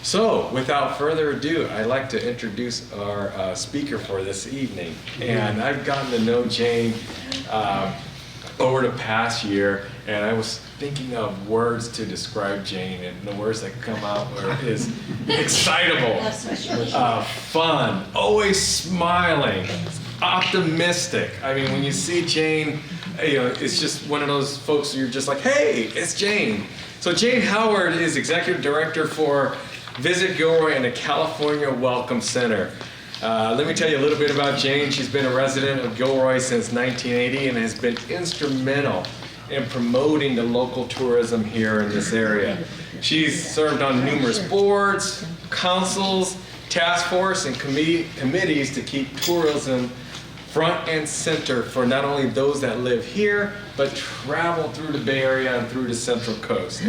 So, without further ado, I'd like to introduce our speaker for this evening. And I've gotten to know Jane over the past year, and I was thinking of words to describe Jane, and the words that come out is excitable, fun, always smiling, optimistic. I mean, when you see Jane, it's just one of those folks who you're just like, hey, it's Jane. So Jane Howard is Executive Director for Visit Gilroy and the California Welcome Center. Let me tell you a little bit about Jane. She's been a resident of Gilroy since 1980 and has been instrumental in promoting the local tourism here in this area. She's served on numerous boards, councils, task force, and committees to keep tourism front and center for not only those that live here, but travel through the Bay Area and through the Central Coast.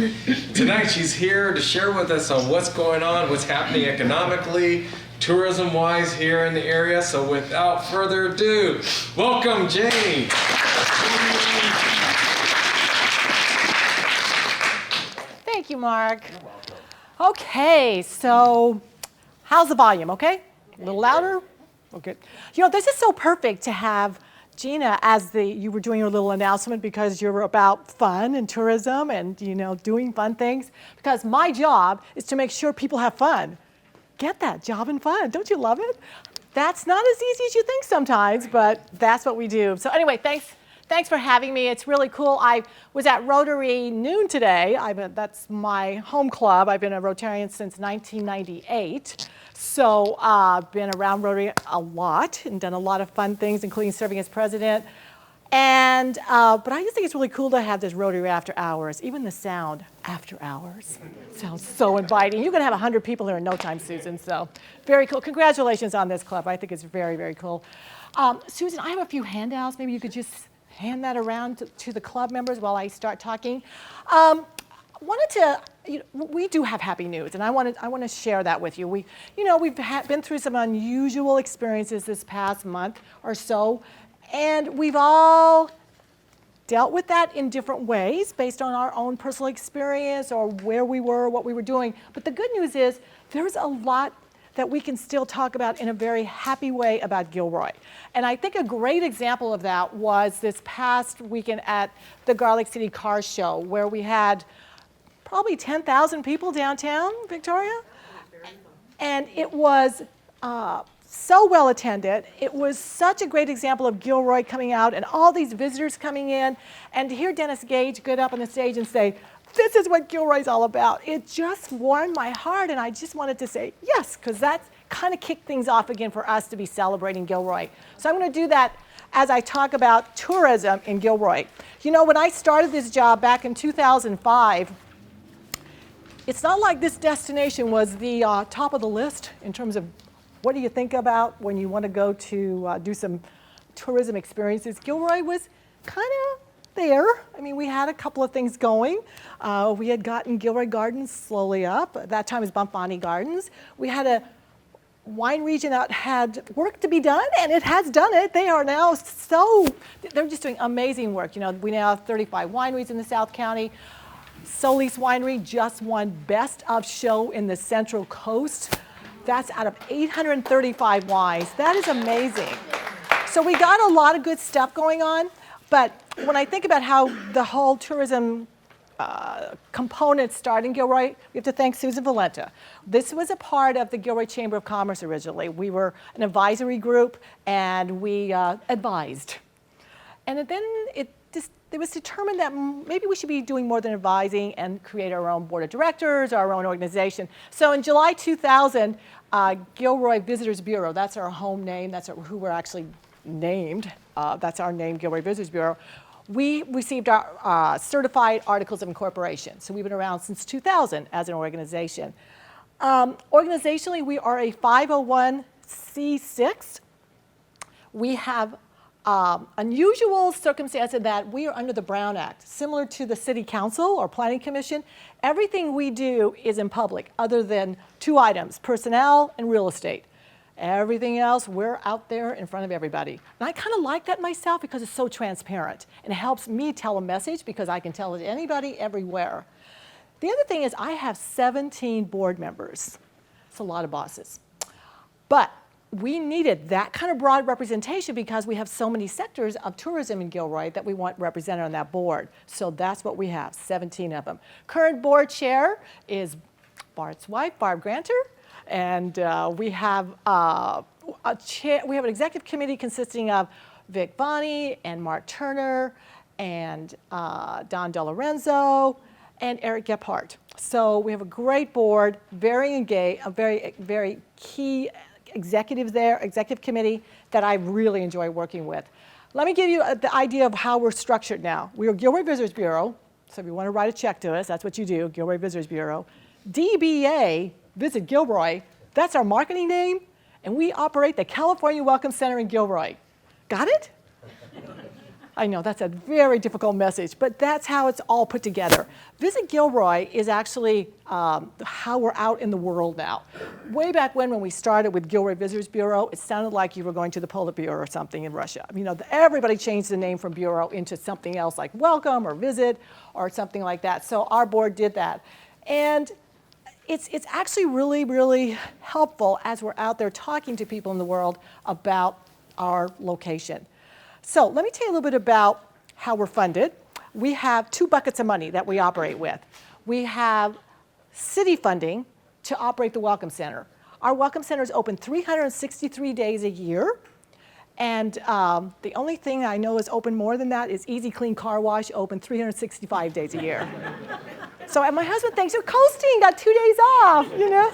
Tonight she's here to share with us on what's going on, what's happening economically, tourism-wise here in the area. So without further ado, welcome Jane. Thank you, Mark. Okay, so how's the volume, okay? A little louder? Okay. This is so perfect to have Gina as you were doing your little announcement because you're about fun and tourism and, doing fun things. Because my job is to make sure people have fun. Get that, job and fun. Don't you love it? That's not as easy as you think sometimes, but that's what we do. So anyway, thanks for having me. It's really cool. I was at Rotary noon today. That's my home club. I've been a Rotarian since 1998. So I've been around Rotary a lot and done a lot of fun things, including serving as president. And but I just think it's really cool to have this Rotary After Hours. Even the sound, after hours, sounds so inviting. You're going to have 100 people here in no time, Susan. So very cool. Congratulations on this club. I think it's very, very cool. Susan, I have a few handouts. Maybe you could just hand that around to the club members while I start talking. We do have happy news, and I want to share that with you. We've been through some unusual experiences this past month or so, and we've all dealt with that in different ways based on our own personal experience or where we were, what we were doing. But the good news is there's a lot that we can still talk about in a very happy way about Gilroy. And I think a great example of that was this past weekend at the Garlic City Car Show, where we had probably 10,000 people downtown, Victoria. And it was so well attended. It was such a great example of Gilroy coming out and all these visitors coming in. And to hear Dennis Gage get up on the stage and say, this is what Gilroy's all about. It just warmed my heart, and I just wanted to say yes, because that kind of kicked things off again for us to be celebrating Gilroy. So I'm going to do that as I talk about tourism in Gilroy. When I started this job back in 2005, it's not like this destination was the top of the list in terms of what do you think about when you want to go to do some tourism experiences. Gilroy was kind of there. I mean, we had a couple of things going. We had gotten Gilroy Gardens slowly up. At that time it was Bumpani Gardens. We had a wine region that had work to be done, and it has done it. They are now they're just doing amazing work. We now have 35 wineries in the South County. Solis Winery just won Best of Show in the Central Coast. That's out of 835 wines. That is amazing. So we got a lot of good stuff going on. But when I think about how the whole tourism component started in Gilroy, we have to thank Susan Valenta. This was a part of the Gilroy Chamber of Commerce originally. We were an advisory group, and we advised. And then it was determined that maybe we should be doing more than advising and create our own board of directors, our own organization. So in July 2000, Gilroy Visitors Bureau, that's our home name, that's who we're actually named, that's our name, Gilroy Visitors Bureau, we received our certified articles of incorporation. So we've been around since 2000 as an organization. Organizationally, we are a 501c6. We have unusual circumstance in that we are under the Brown Act, similar to the City Council or Planning Commission. Everything we do is in public, other than two items, personnel and real estate. Everything else, we're out there in front of everybody. And I kind of like that myself because it's so transparent. And it helps me tell a message because I can tell it to anybody, everywhere. The other thing is I have 17 board members. It's a lot of bosses. But we needed that kind of broad representation because we have so many sectors of tourism in Gilroy that we want represented on that board. So that's what we have, 17 of them. Current board chair is Bart's wife, Barb Granter, and we have we have an executive committee consisting of Vic Bonney and Mark Turner and Don DeLorenzo and Eric Gephardt. So we have a great board, very engaged, a very key executives there, executive committee that I really enjoy working with. Let me give you the idea of how we're structured now. We are Gilroy Visitors Bureau, so if you want to write a check to us, that's what you do, Gilroy Visitors Bureau. DBA, Visit Gilroy, that's our marketing name, and we operate the California Welcome Center in Gilroy. Got it? I know that's a very difficult message, but that's how it's all put together. Visit Gilroy is actually how we're out in the world now. Way back when we started with Gilroy Visitors Bureau, it sounded like you were going to the Politburo or something in Russia. You know, everybody changed the name from Bureau into something else like Welcome or Visit or something like that. So our board did that. And it's actually really, really helpful as we're out there talking to people in the world about our location. So let me tell you a little bit about how we're funded. We have 2 buckets of money that we operate with. We have city funding to operate the Welcome Center. Our Welcome Center is open 363 days a year. And the only thing I know is open more than that is Easy Clean Car Wash, open 365 days a year. So and my husband thinks, you're coasting, got 2 days off, you know?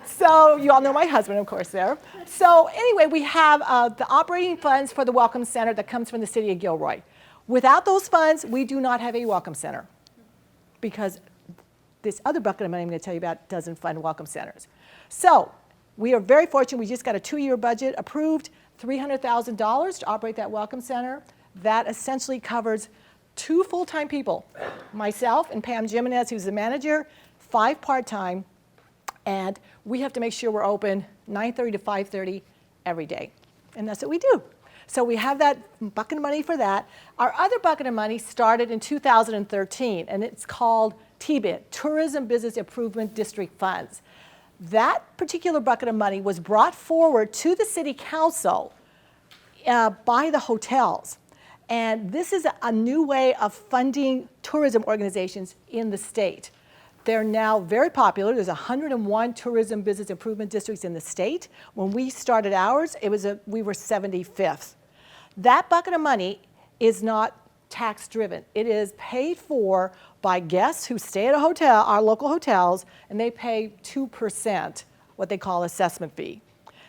So you all know my husband, of course, there. So anyway, we have the operating funds for the Welcome Center that comes from the city of Gilroy. Without those funds, we do not have a Welcome Center because this other bucket of money I'm going to tell you about doesn't fund Welcome Centers. So we are very fortunate. We just got a 2-year budget approved, $300,000 to operate that Welcome Center. That essentially covers 2 full-time people, myself and Pam Jimenez, who's the manager, 5 part-time, and we have to make sure we're open 9:30 to 5:30 every day. And that's what we do. So we have that bucket of money for that. Our other bucket of money started in 2013, and it's called TBID, Tourism Business Improvement District Funds. That particular bucket of money was brought forward to the city council by the hotels. And this is a new way of funding tourism organizations in the state. They're now very popular. There's 101 tourism business improvement districts in the state. When we started ours, we were 75th. That bucket of money is not tax driven. It is paid for by guests who stay at a hotel, our local hotels, and they pay 2%, what they call assessment fee.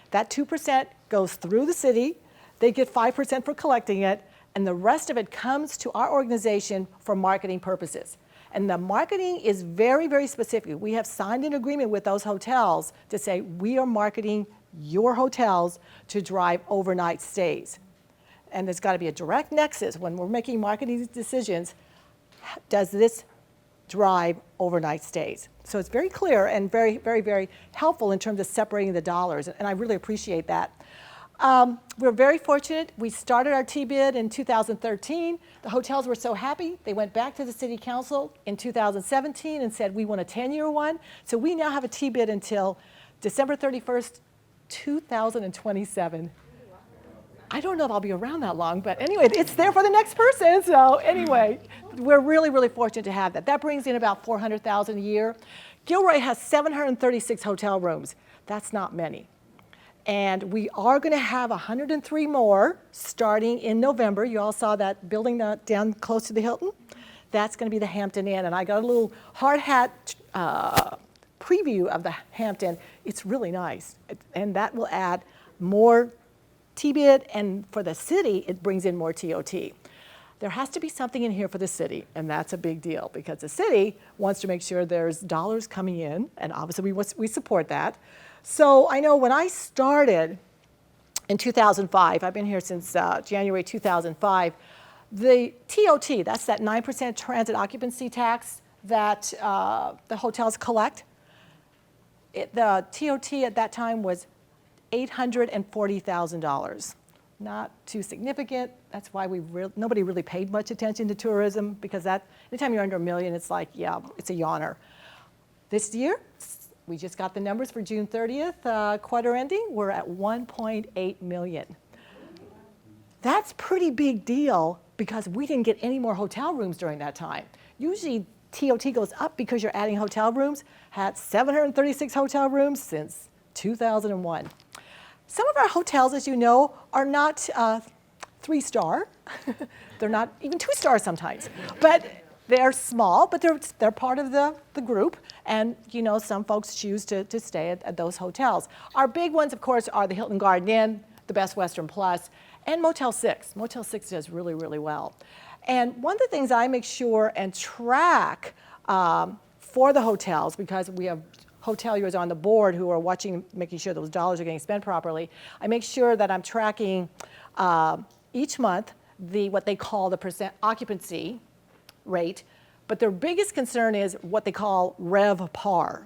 That 2% goes through the city. They get 5% for collecting it, and the rest of it comes to our organization for marketing purposes. And the marketing is very, very specific. We have signed an agreement with those hotels to say we are marketing your hotels to drive overnight stays. And there's got to be a direct nexus when we're making marketing decisions. Does this drive overnight stays? So it's very clear and very, very, very helpful in terms of separating the dollars. And I really appreciate that. We're very fortunate. We started our TBID in 2013. The hotels were so happy, they went back to the city council in 2017 and said, we want a 10-year one. So we now have a TBID until December 31st, 2027. I don't know if I'll be around that long, but anyway, it's there for the next person. So anyway, we're really, really fortunate to have that. That brings in about $400,000 a year. Gilroy has 736 hotel rooms. That's not many. And we are going to have 103 more starting in November. You all saw that building down close to the Hilton. That's going to be the Hampton Inn. And I got a little hard hat preview of the Hampton. It's really nice. And that will add more TBID. And for the city, it brings in more TOT. There has to be something in here for the city, and that's a big deal because the city wants to make sure there's dollars coming in, and obviously we support that. So I know when I started in 2005, I've been here since January 2005, the TOT, that's that 9% transit occupancy tax that the hotels collect, the TOT at that time was $840,000. Not too significant. That's why nobody really paid much attention to tourism because anytime you're under $1 million, it's like, yeah, it's a yawner. This year, We just got the numbers for June 30th, quarter ending. We're at 1.8 million. That's pretty big deal because we didn't get any more hotel rooms during that time. Usually TOT goes up because you're adding hotel rooms. Had 736 hotel rooms since 2001. Some of our hotels, as you know, are not 3-star. They're not even 2-star sometimes. But they're small, but they're part of the group. And you know, some folks choose to stay at those hotels. Our big ones, of course, are the Hilton Garden Inn, the Best Western Plus, and Motel 6. Motel 6 does really, really well. And one of the things I make sure and track for the hotels, because we have hoteliers on the board who are watching, making sure those dollars are getting spent properly, I make sure that I'm tracking each month what they call the percent occupancy rate, but their biggest concern is what they call RevPAR.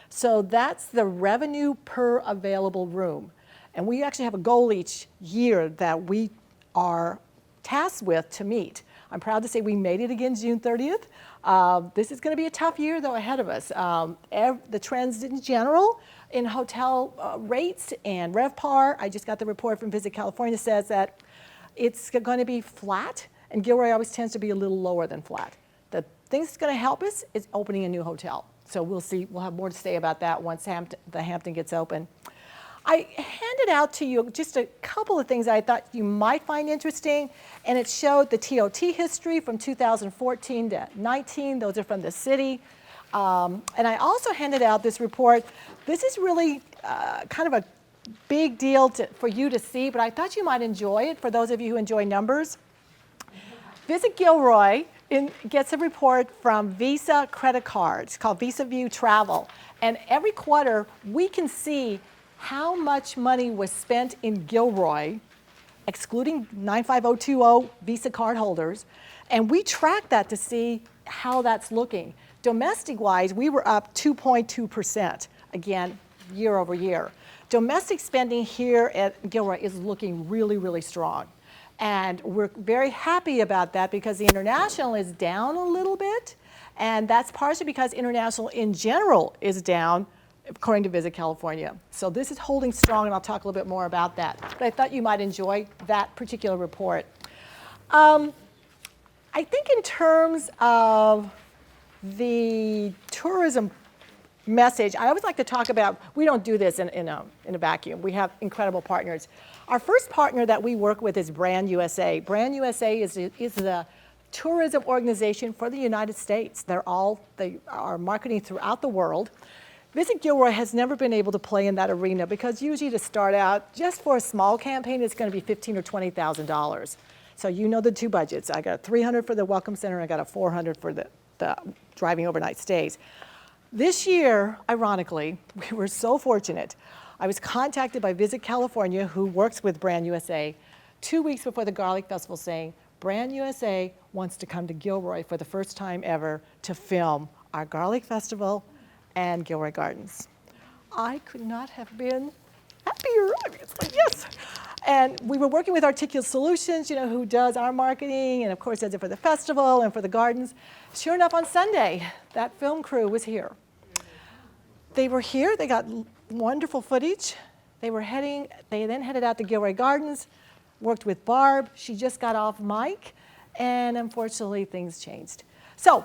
So that's the revenue per available room. And we actually have a goal each year that we are tasked with to meet. I'm proud to say we made it again June 30th. This is going to be a tough year, though, ahead of us. The trends in general in hotel rates and RevPAR, I just got the report from Visit California, says that it's going to be flat, and Gilroy always tends to be a little lower than flat. The thing that's going to help us is opening a new hotel. So we'll see. We'll have more to say about that once the Hampton gets open. I handed out to you just a couple of things I thought you might find interesting, and it showed the TOT history from 2014 to 19. Those are from the city. And I also handed out this report. This is really kind of a big deal for you to see, but I thought you might enjoy it for those of you who enjoy numbers. Visit Gilroy gets a report from Visa credit cards called Visa View Travel. And every quarter, we can see how much money was spent in Gilroy, excluding 95020 Visa card holders, and we track that to see how that's looking. Domestic-wise, we were up 2.2%, again, year over year. Domestic spending here at Gilroy is looking really, really strong. And we're very happy about that because the international is down a little bit, and that's partially because international in general is down, according to Visit California. So this is holding strong, and I'll talk a little bit more about that. But I thought you might enjoy that particular report. I think in terms of the tourism message, I always like to talk about, we don't do this in a vacuum. We have incredible partners. Our first partner that we work with is Brand USA. Brand USA is the tourism organization for the United States. They are marketing throughout the world. Visit Gilroy has never been able to play in that arena because usually to start out, just for a small campaign, it's going to be $15,000 or $20,000. So you know the two budgets. I got $300 for the Welcome Center, and I got a $400 for the driving overnight stays. This year, ironically, we were so fortunate. I was contacted by Visit California, who works with Brand USA, 2 weeks before the Garlic Festival, saying, Brand USA wants to come to Gilroy for the first time ever to film our Garlic Festival and Gilroy Gardens. I could not have been happier. I mean, it's like, yes. And we were working with Articulate Solutions, you know, who does our marketing and of course does it for the festival and for the gardens. Sure enough, on Sunday, that film crew was here. They were here, they got wonderful footage. They then headed out to Gilroy Gardens, worked with Barb. She just got off mic, and unfortunately things changed. So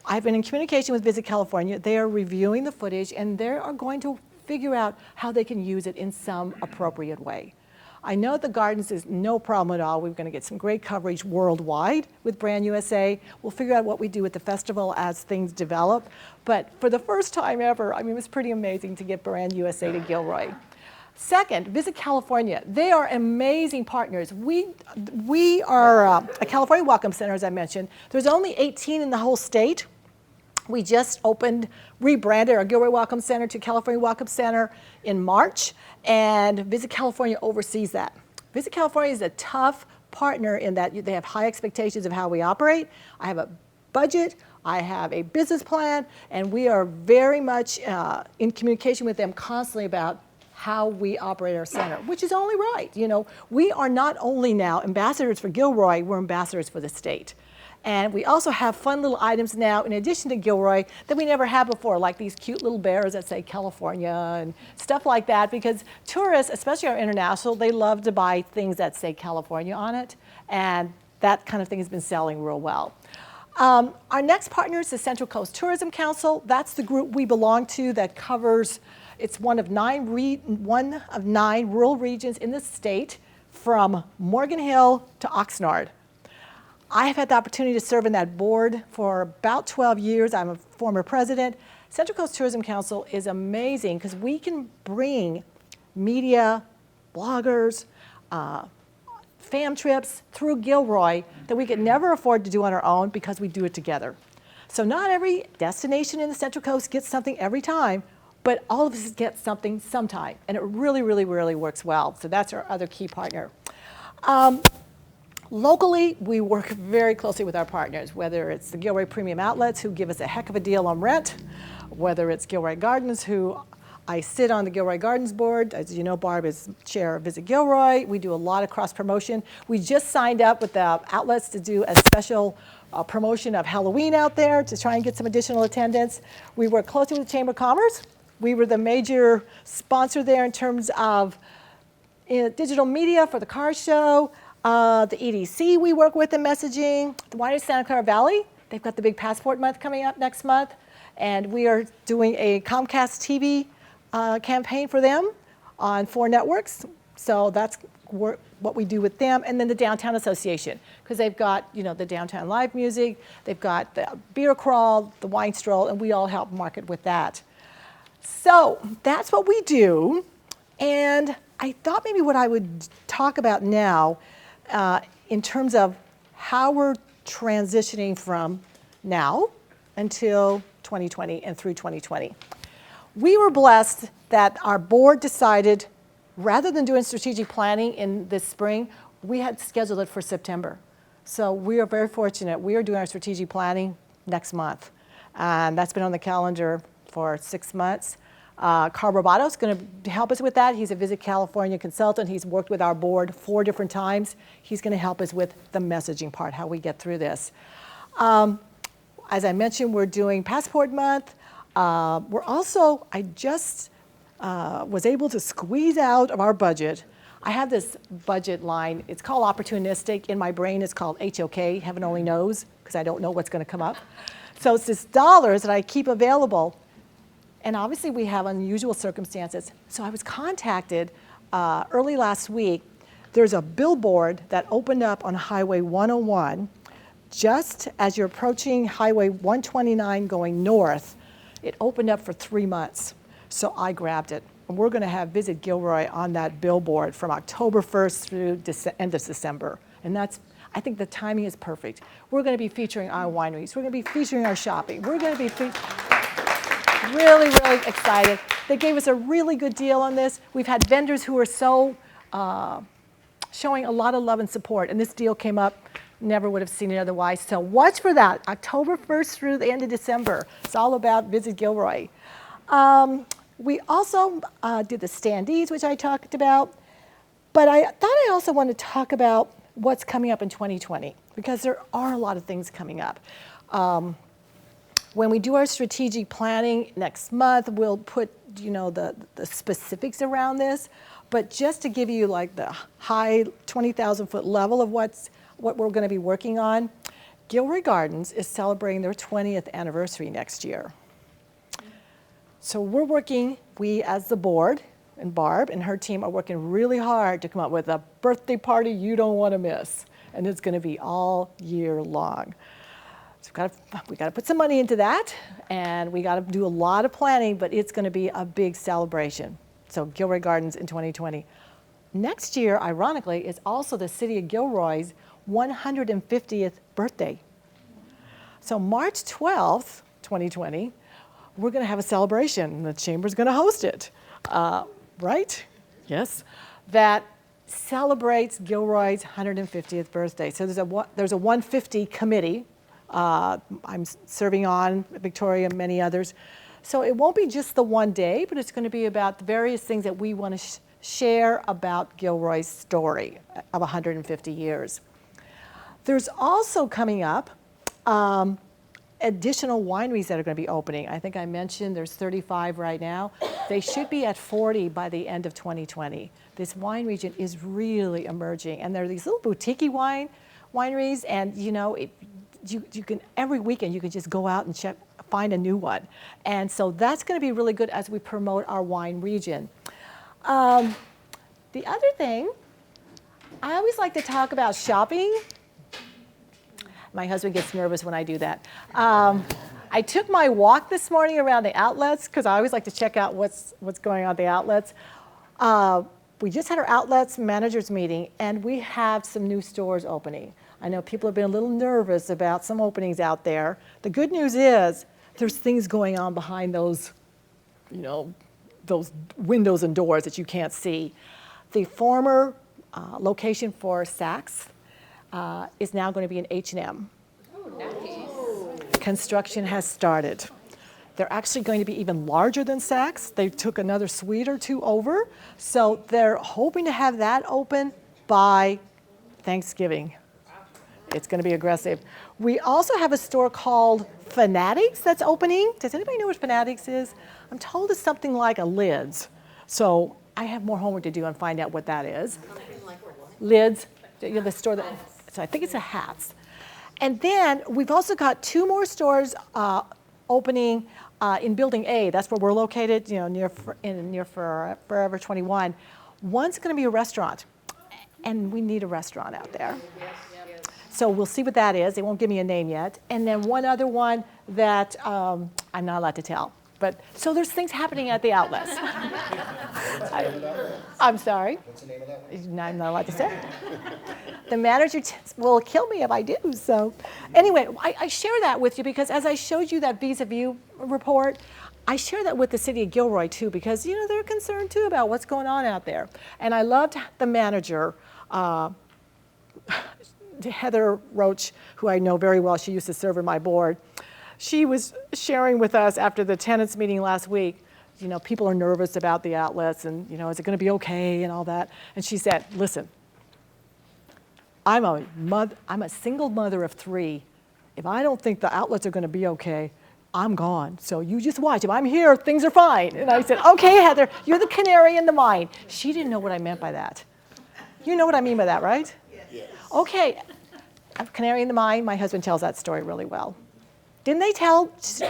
I've been in communication with Visit California. They are reviewing the footage, and they are going to figure out how they can use it in some appropriate way. I know the gardens is no problem at all. We're going to get some great coverage worldwide with Brand USA. We'll figure out what we do with the festival as things develop. But for the first time ever, I mean, it was pretty amazing to get Brand USA to Gilroy. Second, Visit California. They are amazing partners. We are a California Welcome Center, as I mentioned. There's only 18 in the whole state. We just rebranded our Gilroy Welcome Center to California Welcome Center in March, and Visit California oversees that. Visit California is a tough partner in that they have high expectations of how we operate. I have a budget, I have a business plan, and we are very much in communication with them constantly about how we operate our center, which is only right. You know, we are not only now ambassadors for Gilroy, we're ambassadors for the state. And we also have fun little items now, in addition to Gilroy, that we never had before, like these cute little bears that say California and stuff like that, because tourists, especially our international, they love to buy things that say California on it, and that kind of thing has been selling real well. Our next partner is the Central Coast Tourism Council. That's the group we belong to that covers, it's one of nine rural regions in the state, from Morgan Hill to Oxnard. I have had the opportunity to serve in that board for about 12 years. I'm a former president. Central Coast Tourism Council is amazing because we can bring media, bloggers, fam trips through Gilroy that we could never afford to do on our own because we do it together. So not every destination in the Central Coast gets something every time, but all of us get something sometime. And it really, really, really works well. So that's our other key partner. Locally, we work very closely with our partners, whether it's the Gilroy Premium Outlets, who give us a heck of a deal on rent, whether it's Gilroy Gardens, who I sit on the Gilroy Gardens board. As you know, Barb is chair of Visit Gilroy. We do a lot of cross-promotion. We just signed up with the outlets to do a special promotion of Halloween out there to try and get some additional attendance. We work closely with the Chamber of Commerce. We were the major sponsor there in terms of digital media for the car show. The EDC we work with in messaging. The Winery of Santa Clara Valley, they've got the big Passport Month coming up next month. And we are doing a Comcast TV campaign for them on 4 networks. So that's what we do with them. And then the Downtown Association, because they've got the downtown live music, they've got the beer crawl, the wine stroll, and we all help market with that. So that's what we do. And I thought maybe what I would talk about now in terms of how we're transitioning from now until 2020 and through 2020. We were blessed that our board decided, rather than doing strategic planning in this spring, we had scheduled it for September. So we are very fortunate. We are doing our strategic planning next month. And that's been on the calendar for 6 months. Carl Robato is going to help us with that. He's a Visit California consultant. He's worked with our board 4 different times. He's going to help us with the messaging part, how we get through this. As I mentioned, we're doing Passport Month. We're also, I just was able to squeeze out of our budget. I have this budget line. It's called opportunistic. In my brain, it's called HOK, heaven only knows, because I don't know what's going to come up. So it's this dollars that I keep available. And obviously, we have unusual circumstances. So I was contacted early last week. There's a billboard that opened up on Highway 101 just as you're approaching Highway 129 going north. It opened up for 3 months. So I grabbed it. And we're going to have Visit Gilroy on that billboard from October 1st through end of December. And that's, I think the timing is perfect. We're going to be featuring our wineries. We're going to be featuring our shopping. We're going to be really, really excited. They gave us a really good deal on this. We've had vendors who are so showing a lot of love and support, and this deal came up, never would have seen it otherwise. So watch for that, October 1st through the end of December. It's all about Visit Gilroy. We also did the standees, which I talked about, but I thought I also wanted to talk about what's coming up in 2020, because there are a lot of things coming up. When we do our strategic planning next month, we'll put the specifics around this. But just to give you like the high 20,000-foot level of what we're going to be working on, Gilroy Gardens is celebrating their 20th anniversary next year. So we're working, we as the board, and Barb and her team are working really hard to come up with a birthday party you don't want to miss. And it's going to be all year long. So we got to put some money into that, and we got to do a lot of planning, but it's going to be a big celebration. So Gilroy Gardens in 2020. Next year, ironically, is also the city of Gilroy's 150th birthday. So March 12th, 2020, we're going to have a celebration, and the Chamber's going to host it, right? Yes. That celebrates Gilroy's 150th birthday. So there's a 150 committee. I'm serving on, Victoria and many others. So it won't be just the one day, but it's going to be about the various things that we want to share about Gilroy's story of 150 years. There's also coming up Additional wineries that are going to be opening. I think I mentioned there's 35 right now. They should be at 40 by the end of 2020. This wine region is really emerging, and there are these little boutique wineries, and you can every weekend you can just go out and find a new one, and so that's going to be really good as we promote our wine region. The other thing, I always like to talk about shopping. My husband gets nervous when I do that. I took my walk this morning around the outlets because I always like to check out what's going on at the outlets. We just had our outlets managers meeting, and we have some new stores opening. I know people have been a little nervous about some openings out there. The good news is there's things going on behind those, those windows and doors that you can't see. The former location for Saks is now going to be an H&M. Oh, nice. Construction has started. They're actually going to be even larger than Saks. They took another suite or two over. So they're hoping to have that open by Thanksgiving. It's going to be aggressive. We also have a store called Fanatics that's opening. Does anybody know what Fanatics is? I'm told it's something like a Lids. So I have more homework to do and find out what that is. Lids, the store that, so I think it's a hats. And then we've also got two more stores opening in Building A. That's where we're located, near Forever 21. One's going to be a restaurant, and we need a restaurant out there. So we'll see what that is. They won't give me a name yet. And then one other one that I'm not allowed to tell. But so there's things happening at the outlets. I'm sorry. What's the name of that one? I'm not allowed to say. The manager will kill me if I do. So anyway, I share that with you because as I showed you that vis-a-vis report, I share that with the city of Gilroy too because they're concerned too about what's going on out there. And I loved the manager, Heather Roach, who I know very well. She used to serve on my board. She was sharing with us after the tenants meeting last week, people are nervous about the outlets and, is it going to be okay and all that. And she said, listen, I'm a single mother of 3. If I don't think the outlets are going to be okay, I'm gone. So you just watch. If I'm here, things are fine. And I said, okay, Heather, you're the canary in the mine. She didn't know what I meant by that. You know what I mean by that, right? Yes. Okay, a canary in the mine. My husband tells that story really well. Didn't they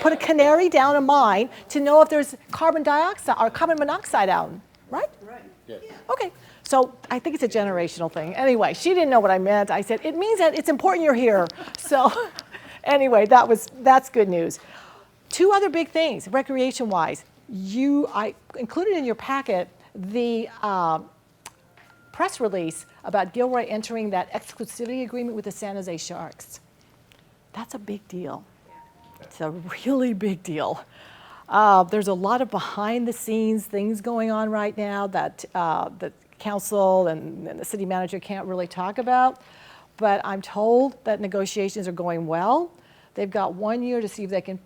put a canary down a mine to know if there's carbon dioxide or carbon monoxide out, right? Right. Yes. Okay, so I think it's a generational thing. Anyway, she didn't know what I meant. I said, it means that it's important you're here. So anyway, that's good news. 2 other big things, recreation-wise. I included in your packet the press release about Gilroy entering that exclusivity agreement with the San Jose Sharks. That's a big deal. It's a really big deal. There's a lot of behind-the-scenes things going on right now that the council and the city manager can't really talk about, but I'm told that negotiations are going well. They've got 1 year to see if they can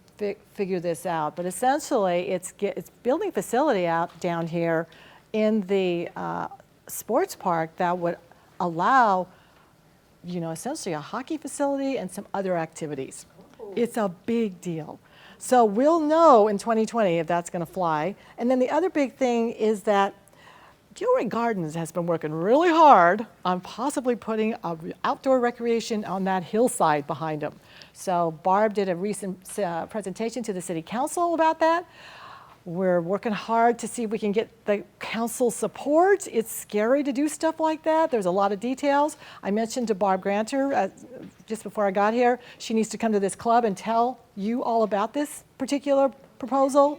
figure this out, but essentially it's building a facility out down here in the sports park that would allow essentially a hockey facility and some other activities. It's a big deal. So we'll know in 2020 if that's going to fly. And then the other big thing is that Gilroy Gardens has been working really hard on possibly putting outdoor recreation on that hillside behind them. So Barb did a recent presentation to the city council about that. We're working hard to see if we can get the council support. It's scary to do stuff like that. There's a lot of details. I mentioned to Barb Granter just before I got here, she needs to come to this club and tell you all about this particular proposal.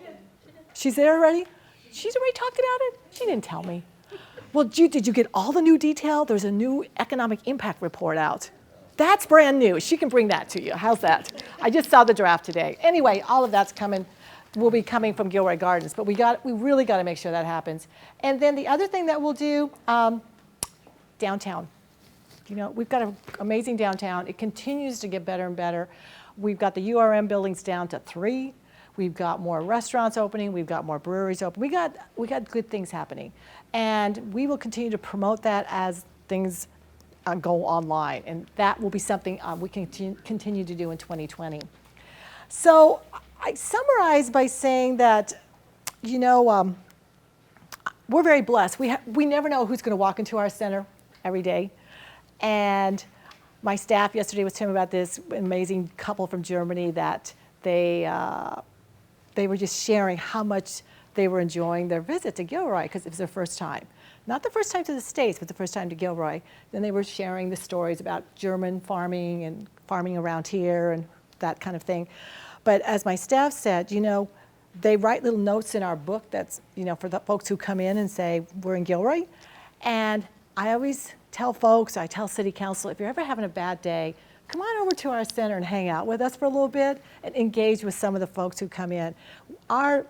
She's there already? She's already talked about it? She didn't tell me. Well, did you get all the new detail? There's a new economic impact report out. That's brand new. She can bring that to you. How's that? I just saw the draft today. Anyway, all of that's coming. Will be coming from Gilroy Gardens, but we really got to make sure that happens. And then the other thing that we'll do, downtown. We've got an amazing downtown. It continues to get better and better. We've got the URM buildings down to 3. We've got more restaurants opening. We've got more breweries open. We got good things happening, and we will continue to promote that as things go online, and that will be something we can continue to do in 2020. So I summarize by saying that, you know, we're very blessed. We never know who's going to walk into our center every day. And my staff yesterday was telling me about this amazing couple from Germany that they were just sharing how much they were enjoying their visit to Gilroy because it was their first time. Not the first time to the States, but the first time to Gilroy. Then they were sharing the stories about German farming and farming around here and that kind of thing. But as my staff said, you know, they write little notes in our book that's, you know, for the folks who come in and say, we're in Gilroy. And I always tell folks, I tell city council, if you're ever having a bad day, come on over to our center and hang out with us for a little bit and engage with some of the folks who come in. Our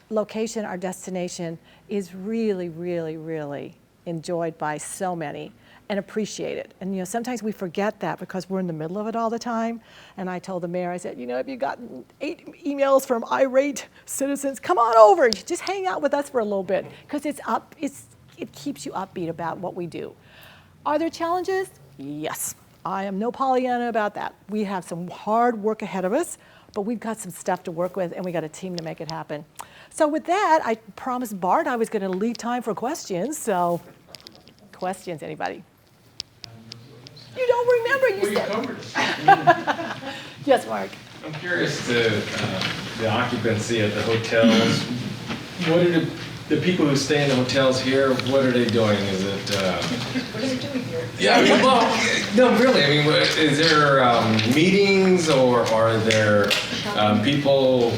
location, our destination is really, really, really enjoyed by so many and appreciated. And you know, sometimes we forget that because we're in the middle of it all the time. And I told the mayor, I said, you know, have you gotten 8 emails from irate citizens? Come on over, just hang out with us for a little bit because it keeps you upbeat about what we do. Are there challenges? Yes. I am no Pollyanna about that. We have some hard work ahead of us, but we've got some stuff to work with and we got a team to make it happen. So with that, I promised Bart I was going to leave time for questions. So questions, anybody? You don't remember, you said. Covered it. Yes, Mark. I'm curious to the occupancy at the hotels. What are the people who stay in the hotels here, what are they doing? Is it... What are they doing here? Yeah, I mean, well, no, really. I mean, is there meetings or are there people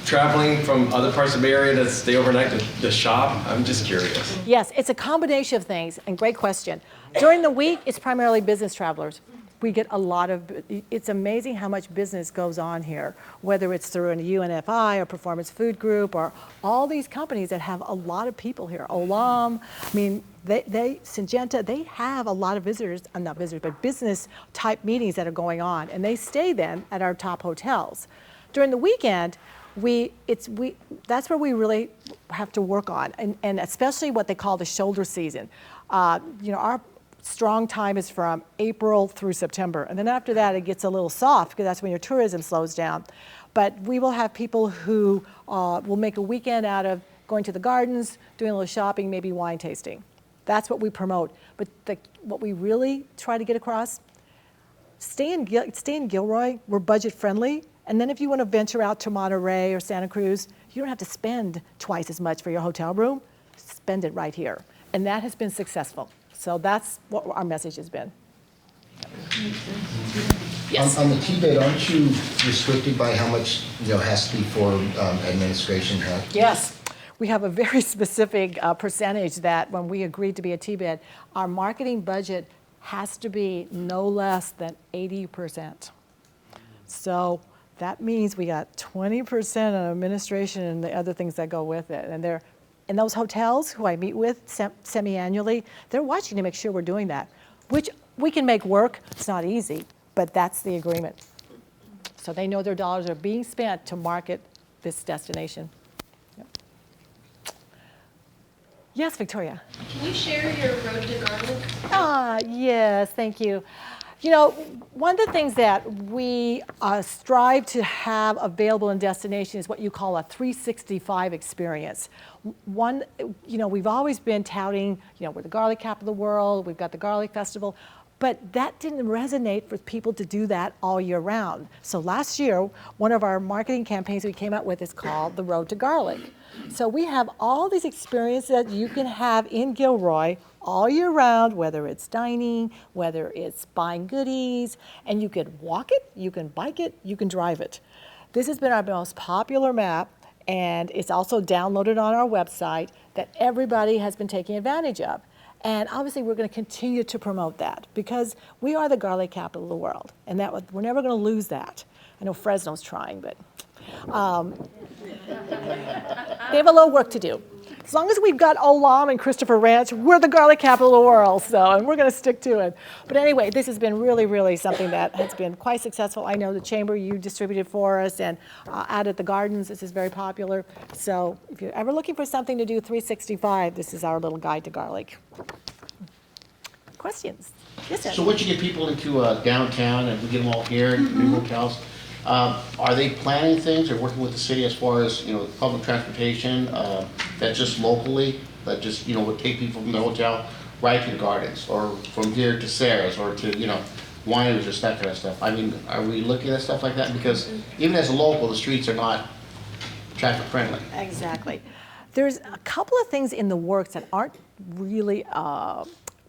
traveling from other parts of the area to stay overnight to shop? I'm just curious. Yes, it's a combination of things, and great question. During the week, it's primarily business travelers. We get a lot of, it's amazing how much business goes on here, whether it's through a UNFI or Performance Food Group or all these companies that have a lot of people here. Olam, I mean, Syngenta, they have a lot of visitors, not visitors, but business type meetings that are going on, and they stay then at our top hotels. During the weekend, that's where we really have to work on, and especially what they call the shoulder season. You know, our strong time is from April through September. And then after that, it gets a little soft because that's when your tourism slows down. But we will have people who will make a weekend out of going to the gardens, doing a little shopping, maybe wine tasting. That's what we promote. But what we really try to get across, stay in Gilroy, we're budget friendly. And then if you want to venture out to Monterey or Santa Cruz, you don't have to spend twice as much for your hotel room. Spend it right here. And that has been successful. So that's what our message has been. Yes. On the T-bid, aren't you restricted by how much has to be for administration? Yes. We have a very specific percentage that when we agreed to be a T-bid, our marketing budget has to be no less than 80%. So that means we got 20% on administration and the other things that go with it. And in those hotels who I meet with semi-annually, they're watching to make sure we're doing that, which we can make work. It's not easy, but that's the agreement. So they know their dollars are being spent to market this destination. Yep. Yes, Victoria. Can you share your road to garlic? Yes, thank you. You know, one of the things that we strive to have available in destination is what you call a 365 experience. One, you know, we've always been touting, you know, we're the garlic capital of the world, we've got the garlic festival, but that didn't resonate with people to do that all year round. So last year, one of our marketing campaigns we came out with is called The Road to Garlic. So we have all these experiences that you can have in Gilroy all year round, whether it's dining, whether it's buying goodies, and you can walk it, you can bike it, you can drive it. This has been our most popular map, and it's also downloaded on our website that everybody has been taking advantage of. And obviously we're going to continue to promote that because we are the garlic capital of the world, and we're never going to lose that. I know Fresno's trying, but they have a little work to do. As long as we've got Olam and Christopher Ranch, we're the garlic capital of the world, and we're going to stick to it. But anyway, this has been really, really something that has been quite successful. I know the chamber you distributed for us, and out at the gardens, this is very popular. So if you're ever looking for something to do 365, this is our little guide to garlic. questions. Yes, sir. So once you get people into downtown and we get them all here, new hotels, are they planning things or working with the city as far as, public transportation, that just locally, that just, would take people from the hotel right to the gardens, or from here to Sarah's, or to, wineries, or that kind of stuff? I mean, are we looking at stuff like that? Because even as a local, the streets are not traffic friendly. Exactly. There's a couple of things in the works that aren't really,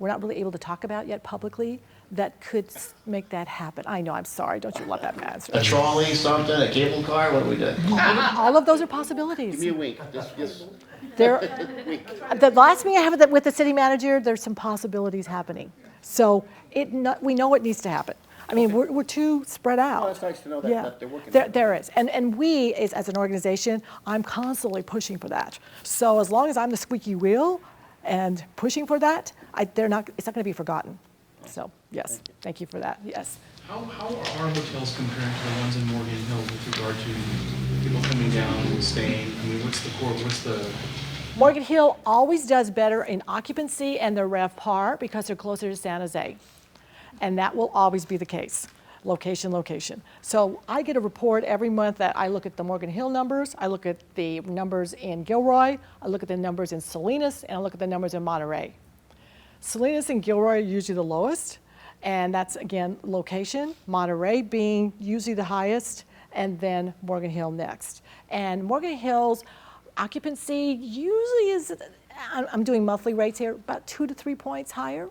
we're not really able to talk about yet publicly that could make that happen. I know, I'm sorry, don't you love that answer? A trolley, something, a cable car, what are we doing? All of those are possibilities. Give me a wink. Just There, the last meeting I had with the city manager, there's some possibilities happening. So we know it needs to happen. I mean, we're too spread out. Well, it's nice to know that, Yeah. that they're working. There is. And we, as an organization, I'm constantly pushing for that. So as long as I'm the squeaky wheel and pushing for that, it's not going to be forgotten. So, yes, thank you for that, yes. How are our hotels comparing to the ones in Morgan Hill with regard to people coming down and staying? I mean, what's the, Morgan Hill always does better in occupancy and their RevPAR because they're closer to San Jose. And that will always be the case, location. So I get a report every month that I look at the Morgan Hill numbers, I look at the numbers in Gilroy, I look at the numbers in Salinas, and I look at the numbers in Monterey. Salinas and Gilroy are usually the lowest, and that's, again, location. Monterey being usually the highest, and then Morgan Hill next. And Morgan Hill's occupancy usually is, I'm doing monthly rates here, about 2 to 3 points higher.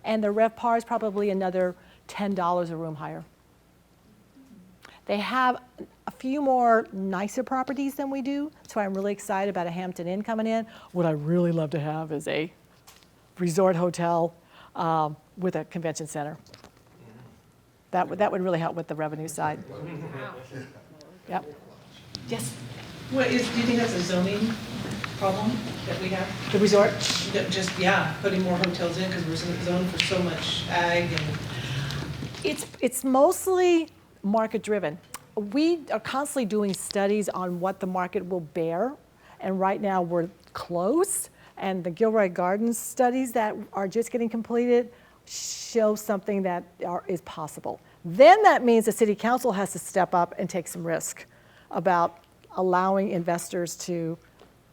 And the RevPAR is probably another $10 a room higher. They have a few more nicer properties than we do, so I'm really excited about a Hampton Inn coming in. What I really love to have is a resort hotel with a convention center. That would really help with the revenue side. Yep. Yes, Do you think that's a zoning problem that we have? the resort. That just, putting more hotels in because we're zoned for so much ag and. It's mostly market driven. We are constantly doing studies on what the market will bear, and right now we're close. And the Gilroy Gardens studies that are just getting completed show something that is possible. Then that means the city council has to step up and take some risk about allowing investors to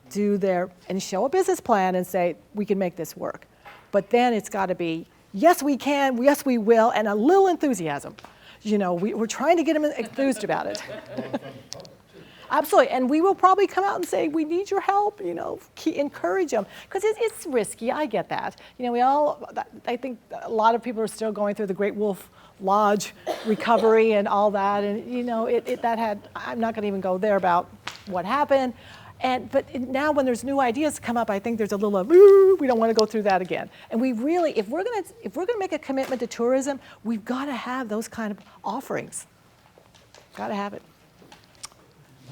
do and show a business plan and say, we can make this work. But then it's got to be, yes, we can, yes, we will, and a little enthusiasm. We're trying to get them enthused about it. Absolutely, and we will probably come out and say, we need your help, encourage them, because it's risky, I get that. I think a lot of people are still going through the Great Wolf Lodge recovery and all that, and I'm not gonna even go there about what happened, but now when there's new ideas come up, I think there's a little of, ooh, we don't wanna go through that again. And we really, if we're gonna make a commitment to tourism, we've gotta have those kind of offerings. Gotta have it.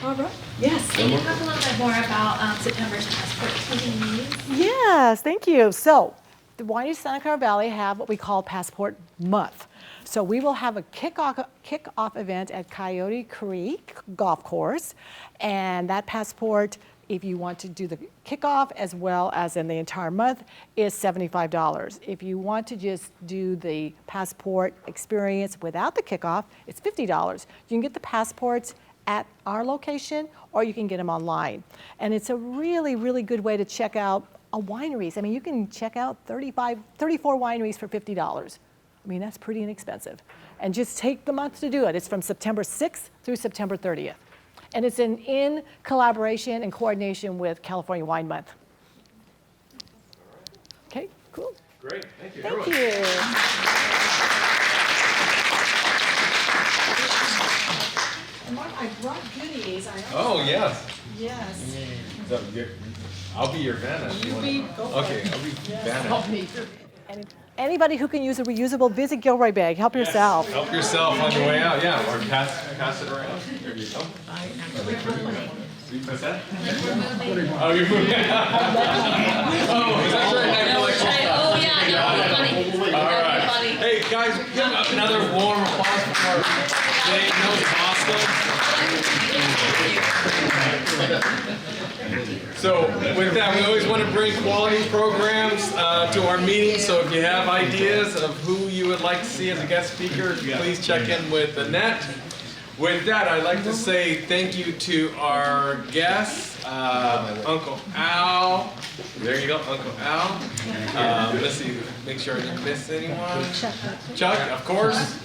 All right. Yes. Can you talk a little bit more about September's passport meetings? Yes, thank you. So the wineries of Santa Clara Valley have what we call Passport Month. So we will have a kickoff event at Coyote Creek Golf Course, and that passport, if you want to do the kickoff as well as in the entire month, is $75. If you want to just do the passport experience without the kickoff, it's $50. You can get the passports at our location, or you can get them online. And it's a really, really good way to check out wineries. I mean, you can check out 34 wineries for $50. I mean, that's pretty inexpensive. And just take the month to do it. It's from September 6th through September 30th. And it's in collaboration and coordination with California Wine Month. Okay, cool. Great, thank you. Thank you. And Mark, I brought goodies. Oh, yes. Yes. So, I'll be your Vanna. You be, go for Okay, it. I'll be Yes, Vanna. help me. Anybody who can use a reusable, visit Gilroy bag. Help yourself. Help yourself on your way out, yeah, or pass it around. There you go. What's that? Oh, you're moving. Oh, is that right? Now you're like, Oh, yeah, that'd be funny. all right. That'd be funny. Hey, guys, give another warm applause for Dave. That was awesome. So with that, we always want to bring quality programs to our meetings. So if you have ideas of who you would like to see as a guest speaker, please check in with Annette. With that, I'd like to say thank you to our guests, Uncle Al. There you go, Uncle Al. Let's see, make sure I didn't miss anyone. Chuck, of course.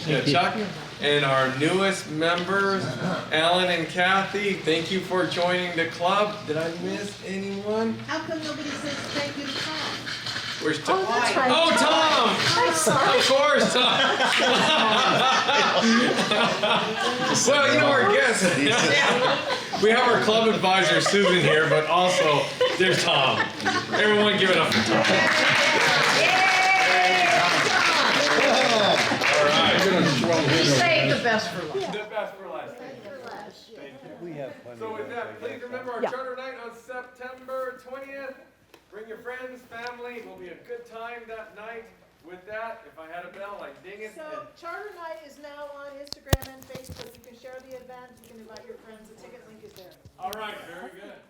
Yeah, Chuck. And our newest members, Alan and Kathy. Thank you for joining the club. Did I miss anyone? How come nobody says thank you to Tom? Where's Tom? That's right. Oh, Tom! I'm sorry. Of course, Tom. Well, you know our guests. We have our club advisor Susan here, but also there's Tom. Everyone, give it up for Tom. All right. Save the best for last. The best for last. Thank you. So with that, please remember our charter night on September 20th. Bring your friends, family. It will be a good time that night. With that, if I had a bell, I'd ding it. So Charter Night is now on Instagram and Facebook. You can share the event. You can invite your friends. The ticket link is there. All right, very good.